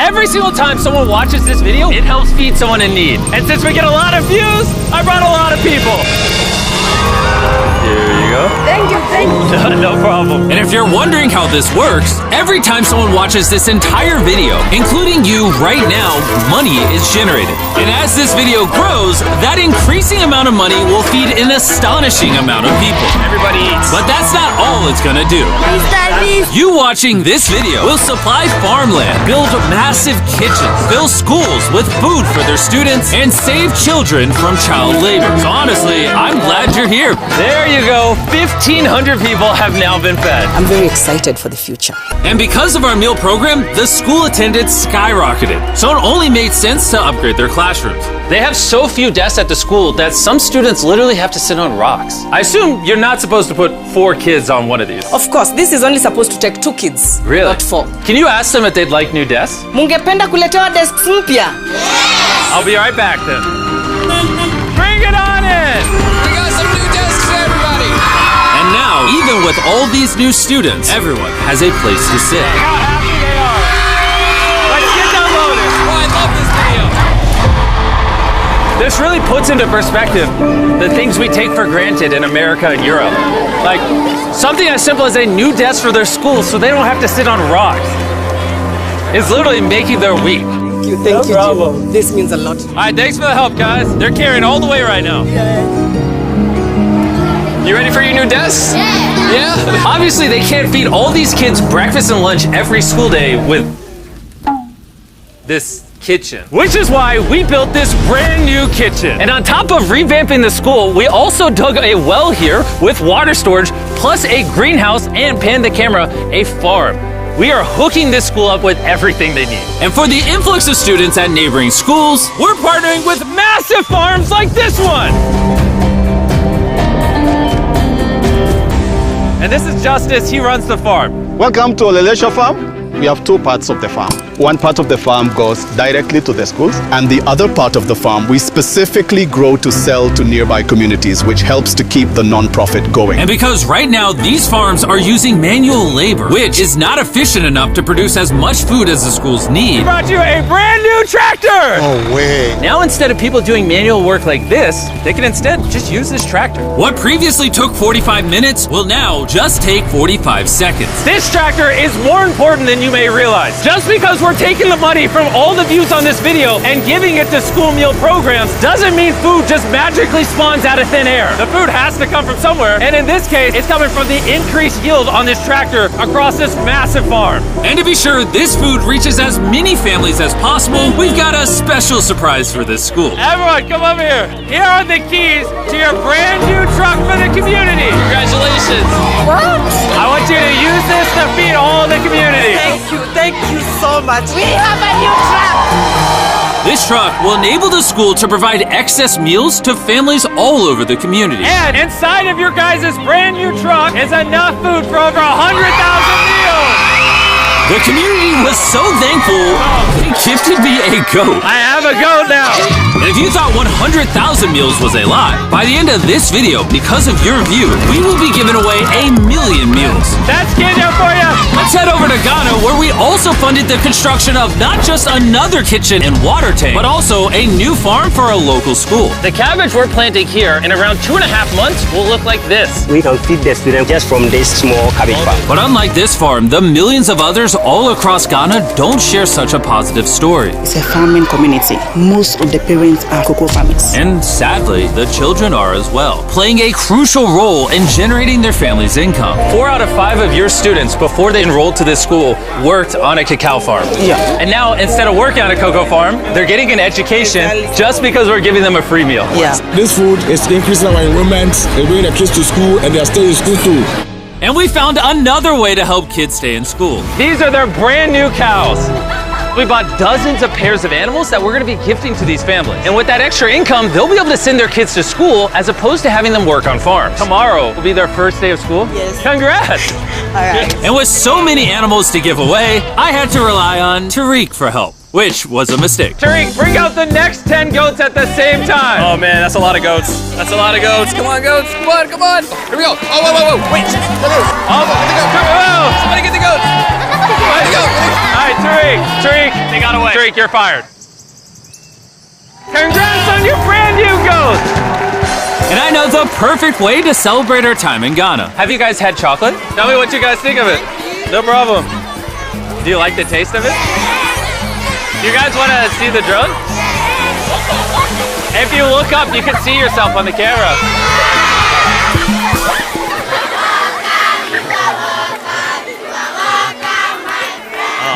every single time someone watches this video, it helps feed someone in need. And since we get a lot of views, I brought a lot of people. Here you go. Thank you, thank you. No problem. And if you're wondering how this works, every time someone watches this entire video, including you right now, money is generated. And as this video grows, that increasing amount of money will feed an astonishing amount of people. Everybody eats. But that's not all it's gonna do. You watching this video will supply farmland, build massive kitchens, fill schools with food for their students, and save children from child labor. So honestly, I'm glad you're here. There you go. 1,500 people have now been fed. I'm very excited for the future. And because of our meal program, the school attendance skyrocketed. So it only made sense to upgrade their classrooms. They have so few desks at the school that some students literally have to sit on rocks. I assume you're not supposed to put 4 kids on one of these. Of course, this is only supposed to take 2 kids. Really? Not 4. Can you ask them if they'd like new desks? Mungependa kuletewa desks mpya? I'll be right back then. Bring it on in! We got some new desks for everybody. And now, even with all these new students, everyone has a place to sit. How happy they are. Let's get downloaded. Oh, I love this video. This really puts into perspective the things we take for granted in America and Europe. Like something as simple as a new desk for their school so they don't have to sit on rocks. It's literally making their week. Thank you, Jim. This means a lot. All right, thanks for the help, guys. They're carrying all the way right now. You ready for your new desks? Yeah. Obviously, they can't feed all these kids breakfast and lunch every school day with this kitchen. Which is why we built this brand new kitchen. And on top of revamping the school, we also dug a well here with water storage, plus a greenhouse and, pan the camera, a farm. We are hooking this school up with everything they need. And for the influx of students at neighboring schools, We're partnering with massive farms like this one. And this is Justice, he runs the farm. Welcome to Olelesha Farm. We have 2 parts of the farm. One part of the farm goes directly to the schools, and the other part of the farm we specifically grow to sell to nearby communities, which helps to keep the non-profit going. and because right now these farms are using manual labor, which is not efficient enough to produce as much food as the schools need, Brought you a brand new tractor. No way. Now instead of people doing manual work like this, they can instead just use this tractor. what previously took 45 minutes will now just take 45 seconds. This tractor is more important than you may realize. Just because we're taking the money from all the views on this video and giving it to school meal programs doesn't mean food just magically spawns out of thin air. The food has to come from somewhere, and in this case, it's coming from the increased yield on this tractor across this massive farm. And to be sure this food reaches as many families as possible, we've got a special surprise for this school. Everyone, come over here. Here are the keys to your brand new truck for the community. Congratulations. What? I want you to use this to feed all the community. Thank you so much. We have a new truck. This truck will enable the school to provide excess meals to families all over the community. And inside of your guys' brand new truck is enough food for over 100,000 meals. The community was so thankful, they gifted me a goat. I have a goat now. And if you thought 100,000 meals was a lot, by the end of this video, because of your view, we will be giving away 1,000,000 meals. That's Kenya for you. Let's head over to Ghana, where we also funded the construction of not just another kitchen and water tank, but also a new farm for a local school. The cabbage we're planting here in around 2.5 months will look like this. We can feed the students just from this small cabbage farm. But unlike this farm, the millions of others all across Ghana don't share such a positive story. It's a farming community. Most of the parents are cocoa farmers. And sadly, the children are as well, playing a crucial role in generating their family's income. 4 out of 5 of your students, before they enrolled to this school, worked on a cacao farm. Yeah. And now, instead of working on a cocoa farm, they're getting an education just because we're giving them a free meal. Yeah. This food is increasing our enrollment, they're bringing the kids to school, and they're staying in school too. And we found another way to help kids stay in school. These are their brand new cows. We bought dozens of pairs of animals that we're going to be gifting to these families. And with that extra income, they'll be able to send their kids to school as opposed to having them work on farms. Tomorrow will be their first day of school. Yes. Congrats. All right. And with so many animals to give away, I had to rely on Tariq for help, which was a mistake. Tariq, bring out the next 10 goats at the same time. Oh man, that's a lot of goats. That's a lot of goats. Come on, goats. Come on, come on. Here we go. Oh, whoa, whoa, whoa. Wait. Oh, Get the goat. oh. Somebody get the goat. Get the goat. All right, Tariq, they got away. break, you're fired. Congrats on your brand new goat! And I know the perfect way to celebrate our time in Ghana. Have you guys had chocolate? Tell me what you guys think of it. No problem. Do you like the taste of it? Do you guys want to see the drone? If you look up, you can see yourself on the camera.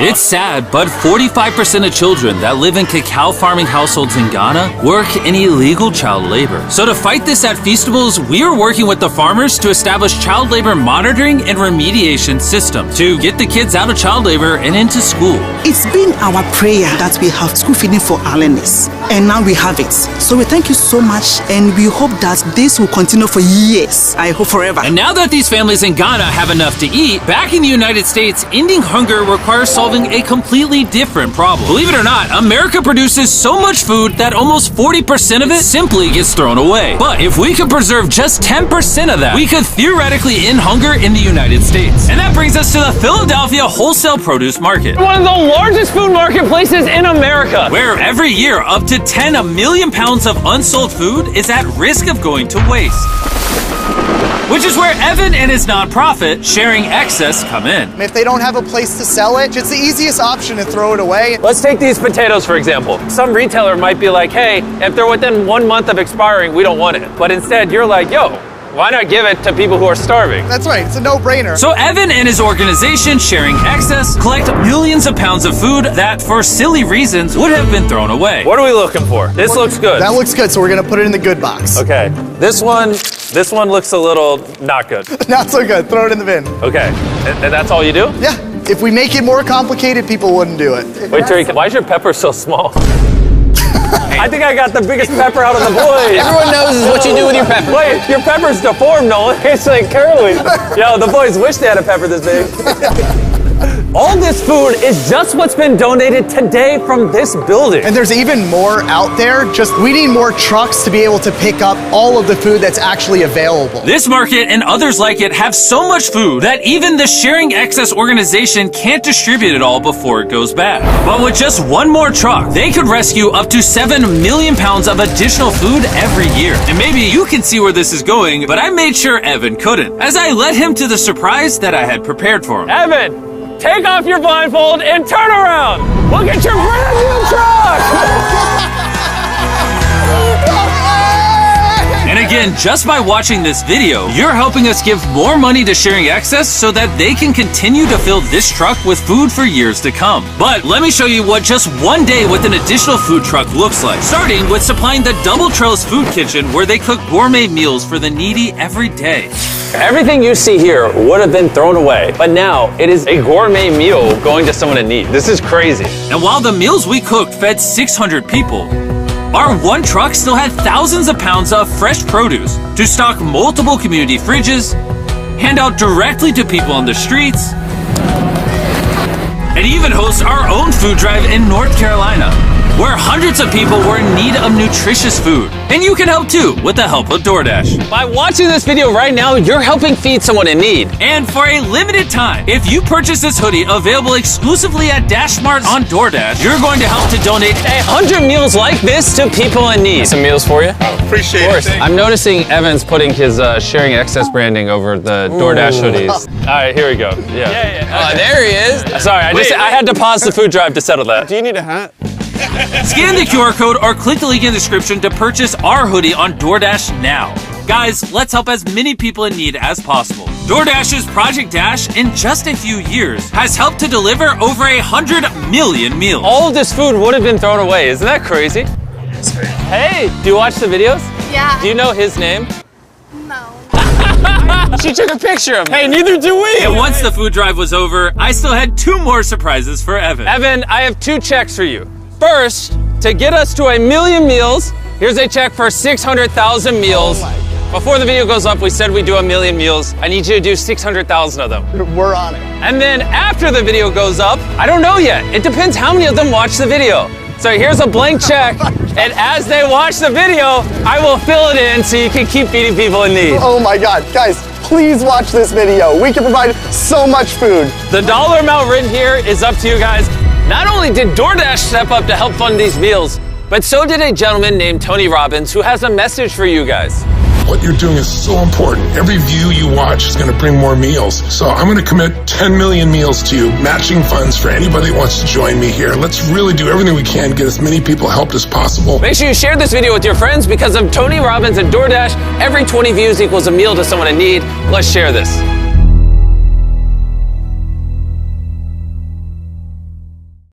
It's sad, but 45% of children that live in cacao farming households in Ghana work in illegal child labor. So to fight this at Feastables, we are working with the farmers to establish child labor monitoring and remediation system to get the kids out of child labor and into school. It's been our prayer that we have school feeding for our learners, and now we have it. So we thank you so much, and we hope that this will continue for years. I hope forever. And now that these families in Ghana have enough to eat, back in the United States, ending hunger requires solving a completely different problem. Believe it or not, America produces so much food that almost 40% of it simply gets thrown away. But if we could preserve just 10% of that, we could theoretically end hunger in the United States. And that brings us to the Philadelphia Wholesale Produce Market, One of the largest food marketplaces in America. where every year up to 10 million pounds of unsold food is at risk of going to waste. Which is where Evan and his nonprofit, Sharing Excess, come in. If they don't have a place to sell it, it's the easiest option to throw it away. Let's take these potatoes, for example. Some retailer might be like, hey, if they're within 1 month of expiring, we don't want it. But instead, you're like, yo, why not give it to people who are starving? That's right, it's a no-brainer. So Evan and his organization, Sharing Excess, collect millions of pounds of food that, for silly reasons, would have been thrown away. What are we looking for? This looks good. That looks good, so we're gonna put it in the good box. Okay, this one looks a little not good. Not so good, throw it in the bin. Okay, and that's all you do? Yeah, if we make it more complicated, people wouldn't do it. Wait, Tariq, why is your pepper so small? I think I got the biggest pepper out of the boys. Everyone knows what you do with your pepper. Wait, your pepper's deformed, Nolan. It's like curly. Yo, the boys wish they had a pepper this big. All this food is just what's been donated today from this building. And there's even more out there, just we need more trucks to be able to pick up all of the food that's actually available. This market and others like it have so much food that even the Sharing Excess organization can't distribute it all before it goes bad. But with just one more truck, they could rescue up to 7 million pounds of additional food every year. And maybe you can see where this is going, but I made sure Evan couldn't, as I led him to the surprise that I had prepared for him. Evan, take off your blindfold and turn around. Look at your brand new truck. And again, just by watching this video, you're helping us give more money to Sharing Excess so that they can continue to fill this truck with food for years to come. But let me show you what just one day with an additional food truck looks like. Starting with supplying the Double Trails Food Kitchen, where they cook gourmet meals for the needy every day. Everything you see here would have been thrown away, but now it is a gourmet meal going to someone in need. This is crazy. And while the meals we cooked fed 600 people, our one truck still had thousands of pounds of fresh produce to stock multiple community fridges, hand out directly to people on the streets, and even host our own food drive in North Carolina, where hundreds of people were in need of nutritious food. And you can help too with the help of DoorDash. By watching this video right now, you're helping feed someone in need. And for a limited time, if you purchase this hoodie available exclusively at DashMart on DoorDash, you're going to help to donate 100 meals like this to people in need. Some meals for you? Appreciate Of course. it. I'm noticing Evan's putting his Sharing Excess branding over the DoorDash hoodies. All right, here we go. Yeah. Oh, there he is. Sorry, I had to pause the food drive to settle that. Do you need a hat? Scan the QR code or click the link in the description to purchase our hoodie on DoorDash now. Guys, let's help as many people in need as possible. DoorDash's Project Dash, in just a few years, has helped to deliver over 100 million meals. All of this food would have been thrown away. Isn't that crazy? Hey, do you watch the videos? Yeah. Do you know his name? No. She took a picture of him. Hey, neither do we. And once the food drive was over, I still had 2 more surprises for Evan. Evan, I have 2 checks for you. First, to get us to 1 million meals, here's a check for 600,000 meals. Before the video goes up, we said we'd do 1 million meals. I need you to do 600,000 of them. We're on it. And then after the video goes up, I don't know yet. It depends how many of them watch the video. So here's a blank check, and as they watch the video, I will fill it in so you can keep feeding people in need. Oh my God, guys, please watch this video. We can provide so much food. The dollar amount written here is up to you guys. Not only did DoorDash step up to help fund these meals, but so did a gentleman named Tony Robbins who has a message for you guys. What you're doing is so important. Every view you watch is going to bring more meals. So I'm going to commit 10 million meals to you, matching funds for anybody that wants to join me here. Let's really do everything we can to get as many people helped as possible. Make sure you share this video with your friends because of Tony Robbins and DoorDash. Every 20 views equals a meal to someone in need. Let's share this.